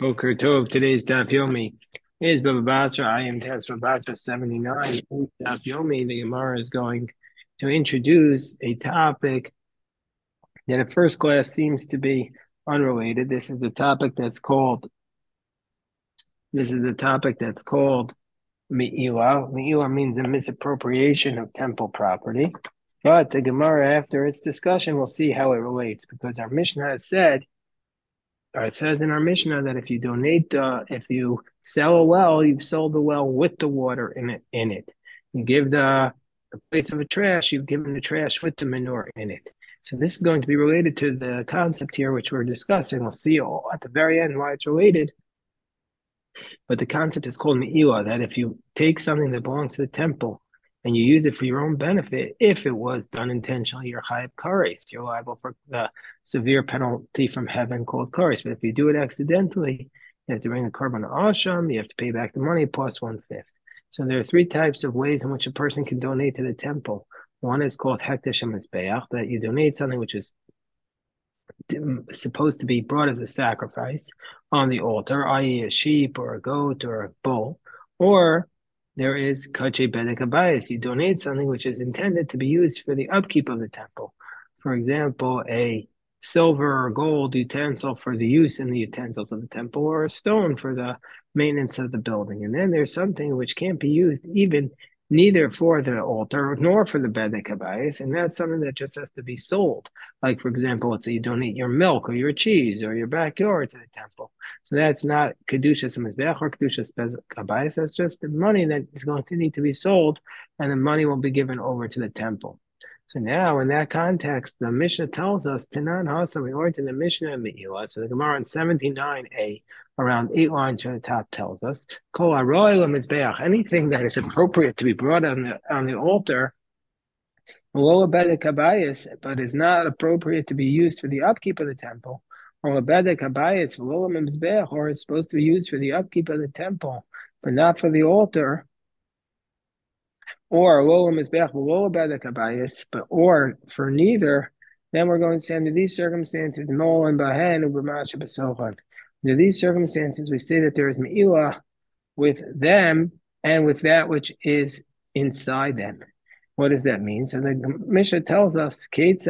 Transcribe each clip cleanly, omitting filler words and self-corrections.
Boker Tov. Today's Daf Yomi is Bava Basra. I am Test Bava Basra 79. Daf Yomi, the Gemara is going to introduce a topic that at first glance seems to be unrelated. This is a topic that's called Me'ila. Me'ila means a misappropriation of temple property. But the Gemara, after its discussion, will see how it relates, because our Mishnah has said, or it says in our Mishnah, that if you sell a well, you've sold the well with the water in it. You give the place of a trash, you've given the trash with the manure in it. So this is going to be related to the concept here, which we're discussing. We'll see all at the very end why it's related. But the concept is called me'ila, that if you take something that belongs to the temple and you use it for your own benefit, if it was done intentionally, you're chayav kares. You're liable for the severe penalty from heaven called kares. But if you do it accidentally, you have to bring the korban asham, you have to pay back the money plus 1/5. So there are three types of ways in which a person can donate to the temple. One is called hekdesh hamizbeach, that you donate something which is supposed to be brought as a sacrifice on the altar, i.e., a sheep or a goat or a bull, or there is kache bedek habayis. You donate something which is intended to be used for the upkeep of the temple. For example, a silver or gold utensil for the use in the utensils of the temple, or a stone for the maintenance of the building. And then there's something which can't be used even neither for the altar nor for the bedek habayis, and that's something that just has to be sold. Like, for example, let's say you donate your milk or your cheese or your backyard to the temple. So that's not Kedushas Mizbech or Kedushas Kabayis. That's just the money that is going to need to be sold, and the money will be given over to the temple. So now, in that context, the Mishnah tells us, Tanan Hasa, we learned in the Mishnah Me'ila. So the Gemara in 79a, around 8 lines from the top, tells us, Kol Aroy Mizbeach, anything that is appropriate to be brought on the altar, but is not appropriate to be used for the upkeep of the temple, or is supposed to be used for the upkeep of the temple, but not for the altar, or or for neither, then we're going to say under these circumstances, under these circumstances, we say that there is me'ilah with them and with that which is inside them. What does that mean? So the Mishnah tells us, let's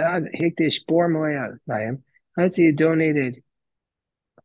say you donated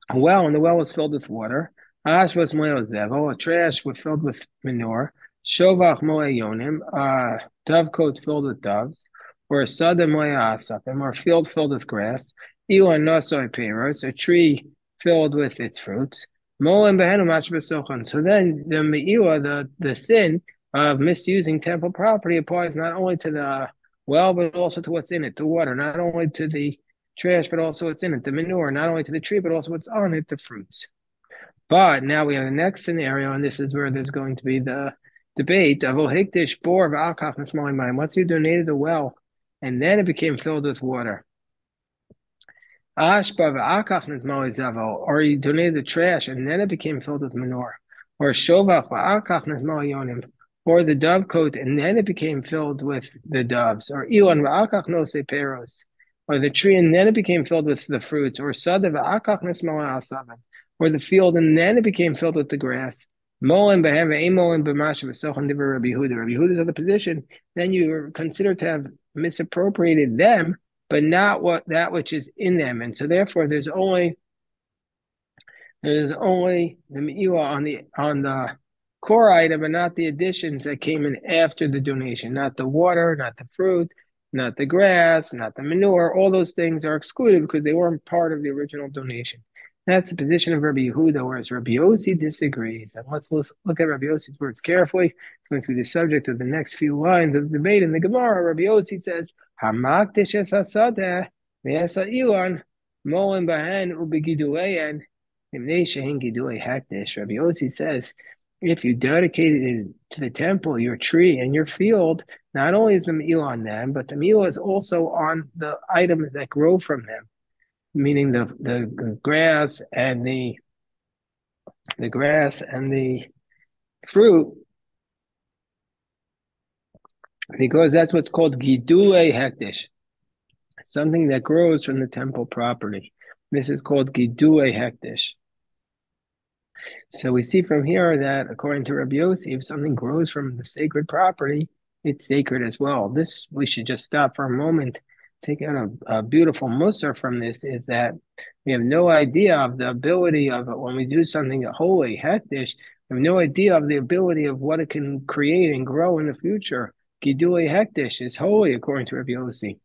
a well, and the well was filled with water. Ash was a trash was filled with manure. Shovach moeyonim, a dovecote filled with doves, or a sada asafim, or a field filled with grass. Ilan nosoi peros, a tree filled with its fruits. Molen behenu mach besochon. So then the me'ilah, the sin of misusing temple property applies not only to the well, but also to what's in it, the water, not only to the trash, but also what's in it, the manure, not only to the tree, but also what's on it, the fruits. But now we have the next scenario, and this is where there's going to be the debate of once you donated a well, and then it became filled with water. Or you donated the trash, and then it became filled with manure. Or or the dovecote, and then it became filled with the doves. Or ilan peros, or the tree, and then it became filled with the fruits. Or or the field, and then it became filled with the grass. Rabbi Yehuda's other position, then you are considered to have misappropriated them, but not that which is in them. And so therefore there's only the me'ilah on the core item, and not the additions that came in after the donation, not the water, not the fruit, not the grass, not the manure. All those things are excluded because they weren't part of the original donation. That's the position of Rabbi Yehuda, whereas Rabbi Yossi disagrees. And let's look at Rabbi Yossi's words carefully. It's going to be the subject of the next few lines of the debate in the Gemara. Rabbi Yossi says, "Hamakdish es hasadeh ve'esa ilan molen bahen ubegiduleyen imnei shehin gidulei hekdesh." Rabbi Yossi says, if you dedicated to the temple your tree and your field, not only is the meal on them, but the meal is also on the items that grow from them, meaning the grass and the fruit, because that's what's called gidule hekdesh, something that grows from the temple property. This is called gidule hekdesh. So we see from here that according to Rabbi Yossi, if something grows from the sacred property, it's sacred as well. This we should just stop for a moment. Take out a beautiful musar from this is that we have no idea of the ability of when we do something holy, hektish, we have no idea of the ability of what it can create and grow in the future. Gidule hektish is holy according to Rabbi Yossi.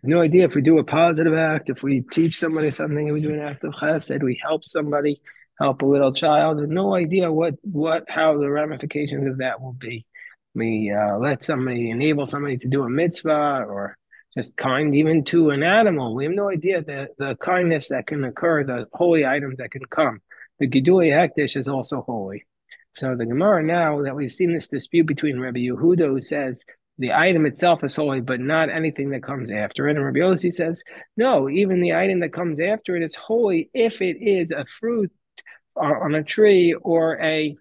No idea if we do a positive act, if we teach somebody something, if we do an act of chesed, we help somebody, help a little child. No idea how the ramifications of that will be. We let somebody enable somebody to do a mitzvah or just kind even to an animal. We have no idea the kindness that can occur, the holy items that can come. The Gidui Hektish is also holy. So the Gemara now that we've seen this dispute between Rabbi Yehuda, who says the item itself is holy, but not anything that comes after it. And Rabbi Yossi says, no, even the item that comes after it is holy if it is a fruit on a tree or a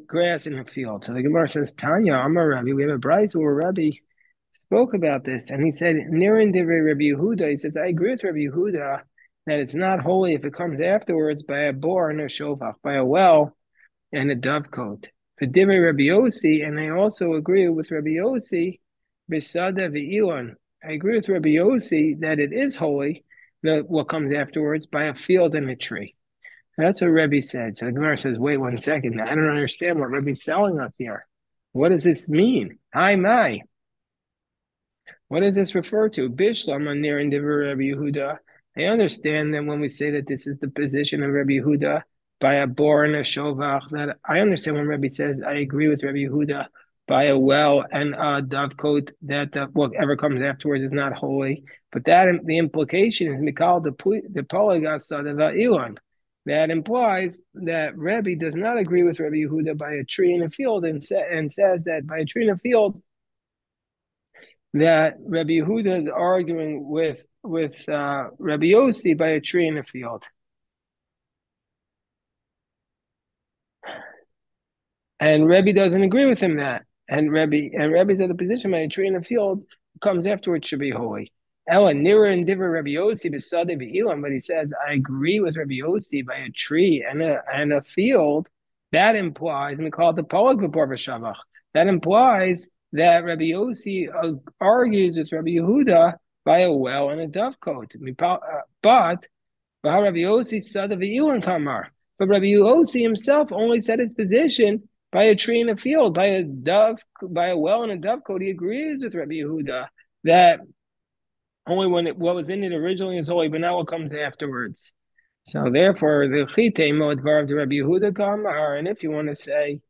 grass in a field. So the Gemara says, Tanya, Amar Rabbi, we have a brayso where Rabbi spoke about this, and he said, Nirin divrei Rabbi Yehuda. He says, I agree with Rabbi Yehuda that it's not holy if it comes afterwards by a bor and a shovach, by a well and a dovecote. For divrei Rabbi Yossi, and I also agree with Rabbi Yossi, besada ve'ilan. I agree with Rabbi Yossi that it is holy, what comes afterwards, by a field and a tree. That's what Rebbe said. So the Gemara says, wait 1 second. I don't understand what Rebbe's telling us here. What does this mean? Hi, my. What does this refer to? Bishlam near and Rabbi Yehuda. I understand that when we say that this is the position of Rabbi Yehuda by a bor and a shovach, that I understand when Rebbe says, I agree with Rabbi Yehuda by a well and a dovecote, that whatever comes afterwards is not holy. But that the implication is Mikal the Polygas the Ilan. That implies that Rebbe does not agree with Rabbi Yehuda by a tree in a field and says that by a tree in a field that Rabbi Yehuda is arguing with Rabbi Yossi by a tree in a field. And Rebbe doesn't agree with him that. And Rebbe's at the position by a tree in a field comes afterwards should be holy. Ella nearer and different Rabbi Yossi besade be'ilam, but he says, I agree with Rabbi Yossi by a tree and a field. That implies, and we call it the polag before Shavach. That implies that Rabbi Yossi argues with Rabbi Yehuda by a well and a dovecote. But Rabbi Yossi said of the Kamar. But Rabbi Yossi himself only said his position by a tree in a field, by a well and a dovecote. He agrees with Rabbi Yehuda that only what was in it originally is holy, but now what comes afterwards. So therefore, the chitemo advar of the Rabbi Yehuda Kamar. And if you want to say,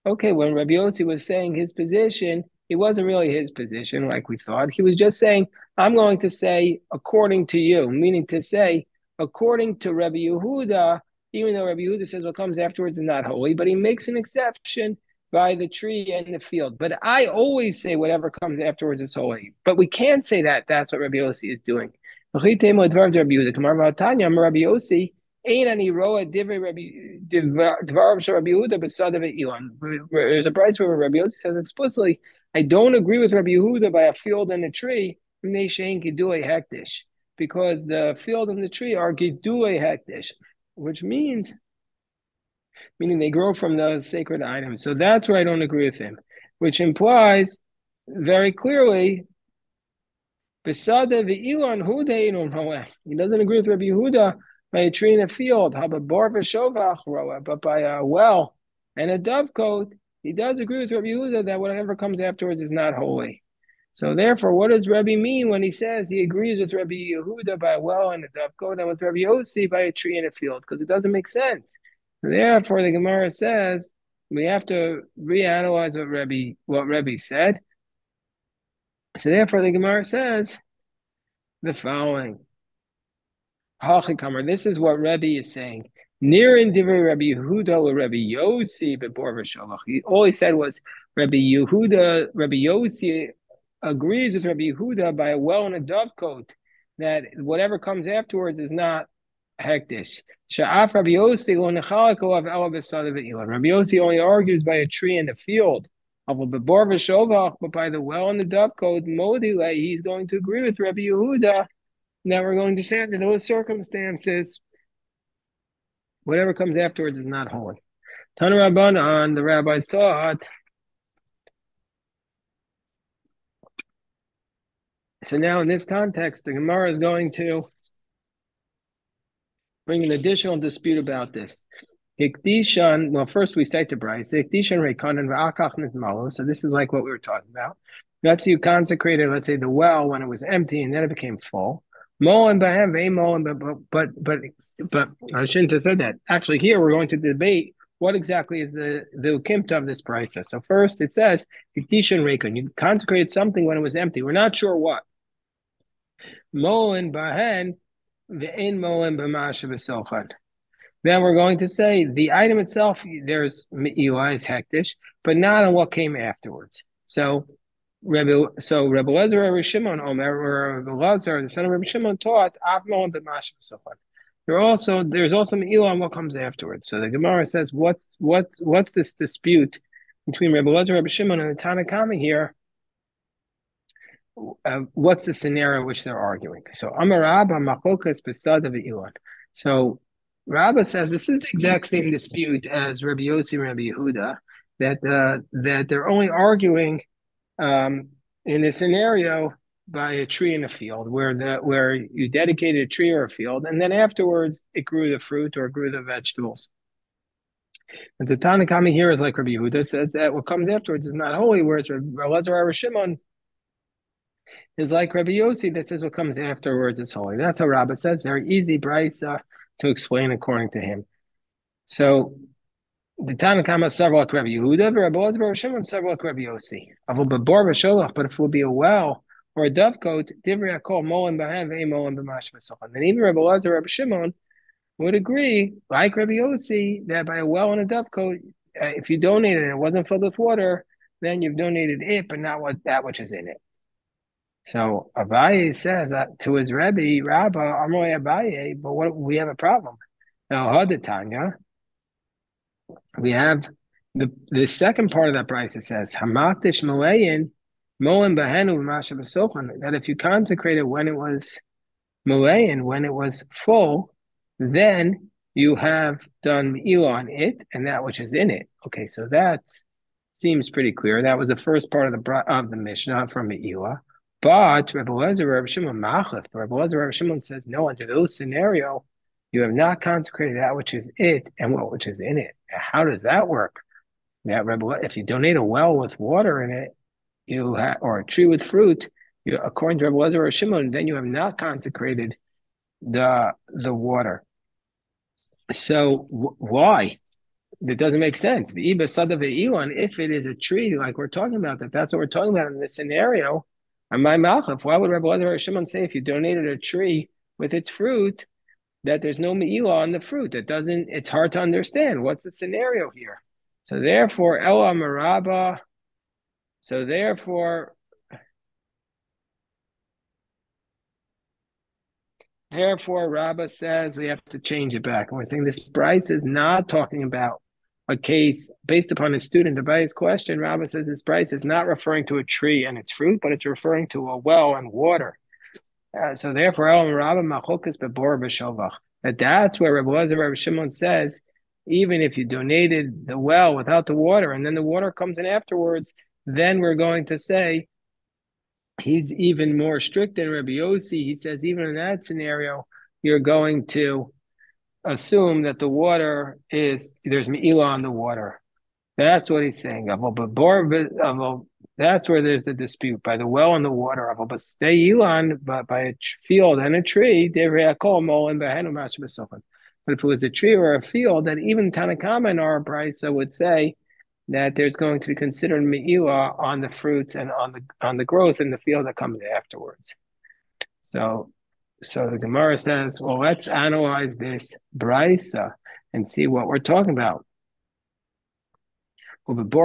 okay, when Rabbi Yossi was saying his position, it wasn't really his position like we thought. He was just saying, I'm going to say according to you, meaning to say, according to Rabbi Yehuda, even though Rabbi Yehuda says what comes afterwards is not holy, but he makes an exception by the tree and the field. But I always say whatever comes afterwards is holy. But we can't say that that's what Rabbi Yossi is doing. Rabbi Yossi, there's a price where Rabbi Yossi says explicitly, I don't agree with Rabbi Yehuda by a field and a tree, because the field and the tree are gidui hektish, which meaning they grow from the sacred items. So that's where I don't agree with him, which implies very clearly Besada v'ilan hudei don't know. He doesn't agree with Rabbi Yehuda by a tree in a field, but by a well and a dovecote, he does agree with Rabbi Yehuda that whatever comes afterwards is not holy. So therefore, what does Rabbi mean when he says he agrees with Rabbi Yehuda by a well and a dovecote and with Rabbi Yossi by a tree in a field? Because it doesn't make sense. Therefore, the Gemara says we have to reanalyze what Rabbi said. So therefore, the Gemara says the following. This is what Rebbe is saying. Near in divrei Rabbi Yehuda or Rabbi Yossi before Shavach. All he said was Rabbi Yossi agrees with Rabbi Yehuda by a well and a dovecote that whatever comes afterwards is not hektish. Sha'af Rabbi Yossi lo nechalako of ela b'sada ve'ilan. Rabbi Yossi only argues by a tree in the field. But by the well and the dovecote, Modile, he's going to agree with Rabbi Yehuda. Now we're going to say under those circumstances, Whatever comes afterwards is not holy. Tana Rabbanan, the rabbis taught. So now in this context, the Gemara is going to bring an additional dispute about this. Hikdishan, well, first we cite the Bryce. Hikdishan Reikanan V'akach Nitmalo. So this is like what we were talking about. Let's say you consecrated, let's say, the well when it was empty and then it became full. Moen Bahem Ve'moen, but I shouldn't have said that. Actually, here we're going to debate what exactly is the ukimta of this Bryce. So first it says Hikdishan Reikan. You consecrated something when it was empty. We're not sure what. Moen Bahen Ve'en Moen B'masha B'sochad. Then we're going to say the item itself, there's Me'ilah is hektish, but not on what came afterwards. So Rebbe Lezer, Rebbe Shimon, or Rebbe Lezer, the son of Rebbe Shimon, taught Avmon b'mash v'sochad. There's also Me'ilah on what comes afterwards. So the Gemara says, what's this dispute between Rebbe Lezer, Rebbe Shimon, and the Tanna Kama here? What's the scenario which they're arguing? So Amarab Machokas Besad V'ilan. So Rabba says this is the exact same dispute as Rabbi Yossi and Rabbi Yehuda, that they're only arguing in a scenario by a tree in a field where you dedicated a tree or a field, and then afterwards it grew the fruit or grew the vegetables. And the Tanna Kama here is like Rabbi Yehuda says that what comes afterwards is not holy, whereas Rabbi Elazar Shimon is like Rabbi Yossi that says what comes afterwards is holy. That's how Rabba says. Very easy, Brisa, to explain according to him. So the Tanna Kama several like Rabbi Yehuda, Rabbi Elazar, Rabbi Shimon several like Rabbi Yossi. But if it will be a well or a dovecote, Divrei Akol Molen Bahan Ve'im Molen B'mash V'sochad. And even Rabbi Elazar, Rabbi Shimon would agree, like Rabbi Yossi, that by a well and a dovecote, if you donated it, it wasn't filled with water, then you've donated it, but not that which is in it. So Abaye says to his Rebbe, Rabba, Amoy Abaye, but what we have a problem. Now, Hadatanya, we have the second part of that price. It says Hamatish Malayin, Moen Bahenu Masha Basochan, that if you consecrate it when it was Malayin, when it was full, then you have done Me'ilah on it and that which is in it. Okay, so that seems pretty clear. That was the first part of the Mishnah from Me'ilah. But Rebbe Lezer, Rebbe Shimon Machaf, Rebbe Lezer, Rebbe Shimon says, no, under those scenario, you have not consecrated that which is it and what which is in it. How does that work? That if you donate a well with water in it, or a tree with fruit, according to Rebbe Lezer, Rebbe Shimon, then you have not consecrated the water. So why? It doesn't make sense. If it is a tree, like we're talking about, that's what we're talking about in this scenario. My Malchaf, why would Rebbe Lezer Shimon say if you donated a tree with its fruit that there's no Me'ilah on the fruit? It's hard to understand. What's the scenario here? So therefore, Ela Maraba, therefore Rabbah says we have to change it back. And we're saying this Bryce is not talking about a case based upon a student Abaye's question. Rabbah says this Bryce is not referring to a tree and its fruit, but it's referring to a well and water. So therefore, that's where Rebbe Lezer, Rebbe Shimon says, even if you donated the well without the water, and then the water comes in afterwards, then we're going to say he's even more strict than Rebbe Yossi. He says even in that scenario, you're going to assume that the water there's Me'ilah on the water. That's what he's saying. That's where there's the dispute by the well and the water. But by a field and a tree, but if it was a tree or a field, then even Tanna Kama in our brisa would say that there's going to be considered Me'ilah on the fruits and on the growth in the field that comes afterwards. So the Gemara says, well, let's analyze this brisa and see what we're talking about. Let's say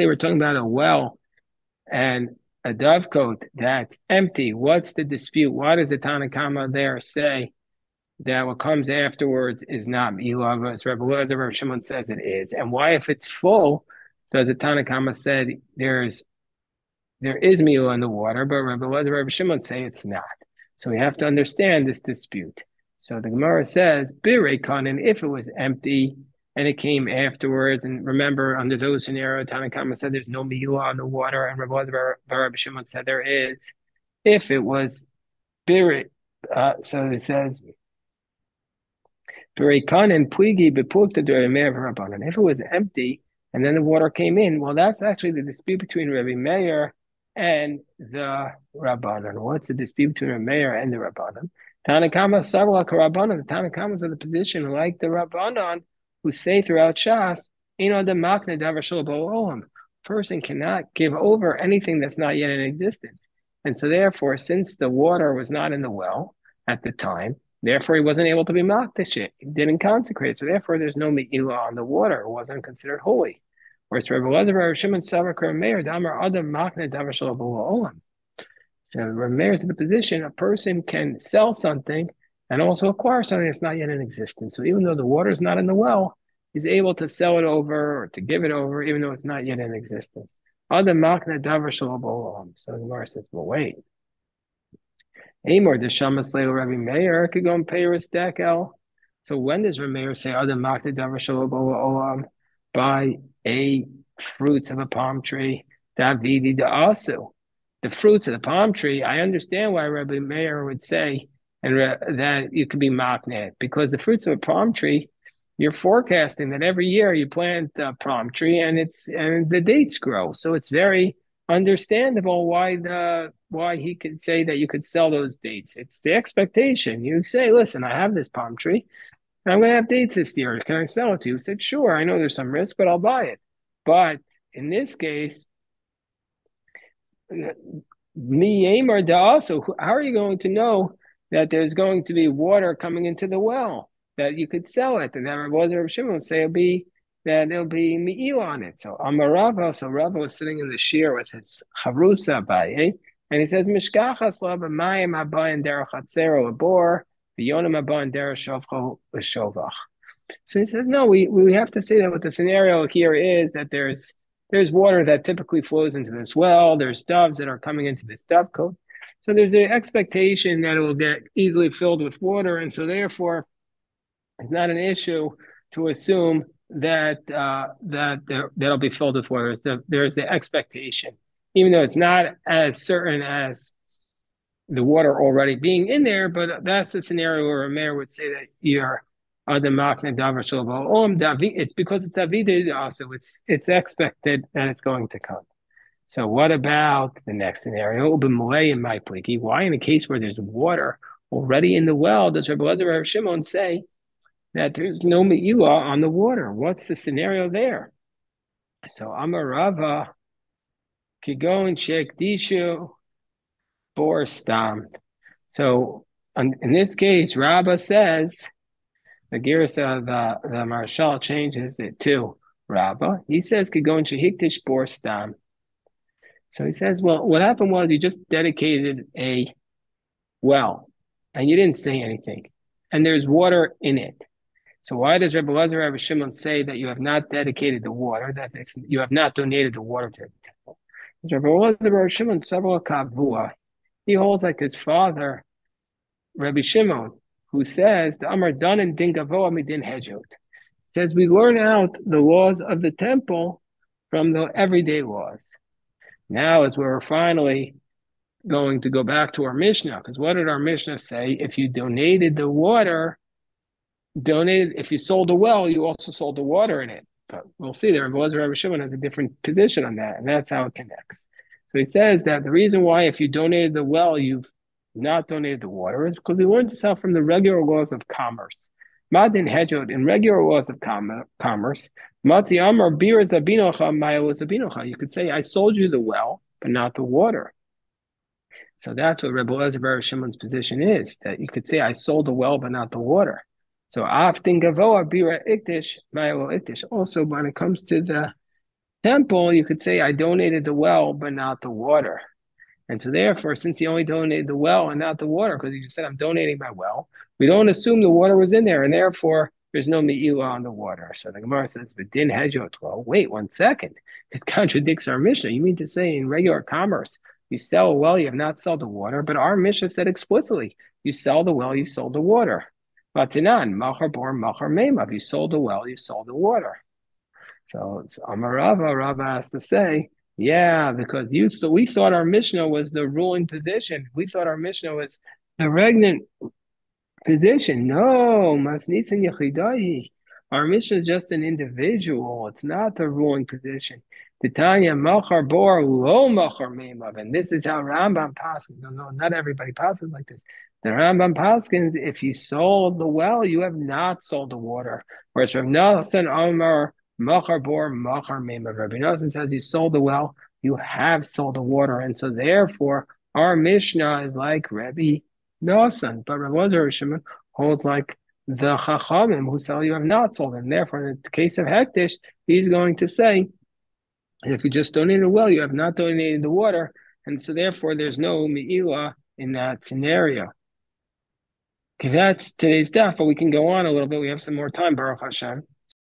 we're talking about a well and a dovecote that's empty. What's the dispute? Why does the Tanna Kama there say that what comes afterwards is not Me'ilah, as Rebbe Lezer, Rebbe Shimon says it is? And why, if it's full, does the Tanna Kama said there is Me'ilah in the water, but Rebbe Lezer, Rebbe Shimon say it's not? So we have to understand this dispute. So the Gemara says, Birei Kanan, if it was empty and it came afterwards, and remember, under those scenarios, Tanakama said there's no mi'ula on the water, and Rabbi Shimon said there is. If it was Birei, so it says, if it was empty and then the water came in, well, that's actually the dispute between Rabbi Meir and the Rabbanan. What's the dispute between Rabbi Meir and the Rabbanan? Tanakama Sarla Karabbanan. The Tanakamas are the position like the Rabbanan who say throughout Shas, the Makna Davar Olam. Person cannot give over anything that's not yet in existence. And so therefore, since the water was not in the well at the time, therefore, he wasn't able to be makdish it. He didn't consecrate. So therefore, there's no me'ilah on the water. It wasn't considered holy. Whereas Rabbi Elazar, Rabbi Shimon, Savak, Meir, Damar Adam Makne Davar Shel Olam. So Rabbi Meir is in the position a person can sell something and also acquire something that's not yet in existence. So even though the water is not in the well, he's able to sell it over or to give it over, even though it's not yet in existence. Adam Makne Davar Shel Olam. So the Gemara says, well, wait. Amor the Shamas Leil Rabbi Meir could go and pay his dekel. So when does Rabbi Meir say Adam Makta Davar Shalom Olam by a fruits of a palm tree? Davidi da Asu. The fruits of the palm tree, I understand why Rabbi Meir would say that you could be maknet, because the fruits of a palm tree, you're forecasting that every year you plant a palm tree and the dates grow. So it's very understandable why he could say that you could sell those dates. It's the expectation. You say, listen, I have this palm tree, and I'm going to have dates this year. Can I sell it to you? He said, sure, I know there's some risk, but I'll buy it. But in this case, mi da. So how are you going to know that there's going to be water coming into the well, that you could sell it? And then Rabbi Shimon would say there'll be mi'il on it. So Amarava, so Rava was sitting in the shir with his chavrusa abaye, and he says, Mishkachas la b'mayim abayin derech hatzero abor, v'yonim abayin derech shovcho v'shovach. So he says, no, we have to say that what the scenario here is that there's water that typically flows into this well. There's doves that are coming into this dovecote. So there's an expectation that it will get easily filled with water, and so therefore it's not an issue to assume that that'll be filled with water. There's the expectation, even though it's not as certain as the water already being in there. But that's the scenario where a mayor would say that you're the makna davar shalom. It's because it's avidid also. It's expected that it's going to come. So what about the next scenario? Why in a case where there's water already in the well does Rabbi Elazar Rabbi Shimon say that there's no me'ila on the water? What's the scenario there? So Amarava could go and check Dishu Bor Stam. So in this case, Rabbah says, the Girsa, the Marshal changes it to Rabbah. He says could go and Shehiktish Bor Stam. So he says, well, what happened was you just dedicated a well and you didn't say anything, and there's water in it. So why does Rabbi Elazar Rabbi Shimon say that you have not dedicated the water, that you have not donated the water to the temple? Rabbi Elazar Rabbi Shimon several kavua. He holds like his father, Rabbi Shimon, who says the Amar Danan Din Gavoa Midin Hejot. Says we learn out the laws of the temple from the everyday laws. Now, as we're finally going to go back to our Mishnah, because what did our Mishnah say? If you donated the water, if you sold the well, you also sold the water in it. But we'll see there. Rabbi Shimon has a different position on that, and that's how it connects. So he says that the reason why if you donated the well, you've not donated the water is because we learned this out from the regular laws of commerce. Madin Hejot, in regular laws of commerce, Matzi Amar Bir Zabinocha, Maya Zabinocha. You could say, I sold you the well, but not the water. So that's what Rabbi Elazar Bar Shimon's position is, that you could say, I sold the well, but not the water. So Aftin Gavoa Bira Iktish, Maya Iktish. Also, when it comes to the temple, you could say, I donated the well, but not the water. And so therefore, since he only donated the well and not the water, because he just said, I'm donating my well, we don't assume the water was in there, and therefore there's no me'ila on the water. So the Gemara says, but din hejot. Well, wait 1 second. It contradicts our Mishnah. You mean to say in regular commerce, You sell a well, you have not sold the water. But our Mishnah said explicitly, you sell the well, you sold the water. Vatinan, machar bor, machar memav. You sold the well, you sold the water. So it's Amarava. Rava has to say, yeah, because so we thought our Mishnah was the ruling position. We thought our Mishnah was the regnant position. No, Masnisin Yechidai. Our Mishnah is just an individual. It's not the ruling position. Titania Machar Bor Lo Machar Meimav. And this is how Rambam paskins. No, not everybody paskins like this. The Rambam paskins, if you sold the well, you have not sold the water. Whereas Rav Nosson Amar Machar Bor Machar Meimav. Rabbi Nosson says you sold the well, you have sold the water. And so therefore, our Mishnah is like Rabbi Nosson. But Rav Elazar Shimon holds like the Chachamim who sell you have not sold. And therefore, in the case of Hektish, he's going to say, if you just donated a well, you have not donated the water. And so therefore, there's no Me'ilah in that scenario. Okay, that's today's daf, but we can go on a little bit. We have some more time, Baruch Hashem.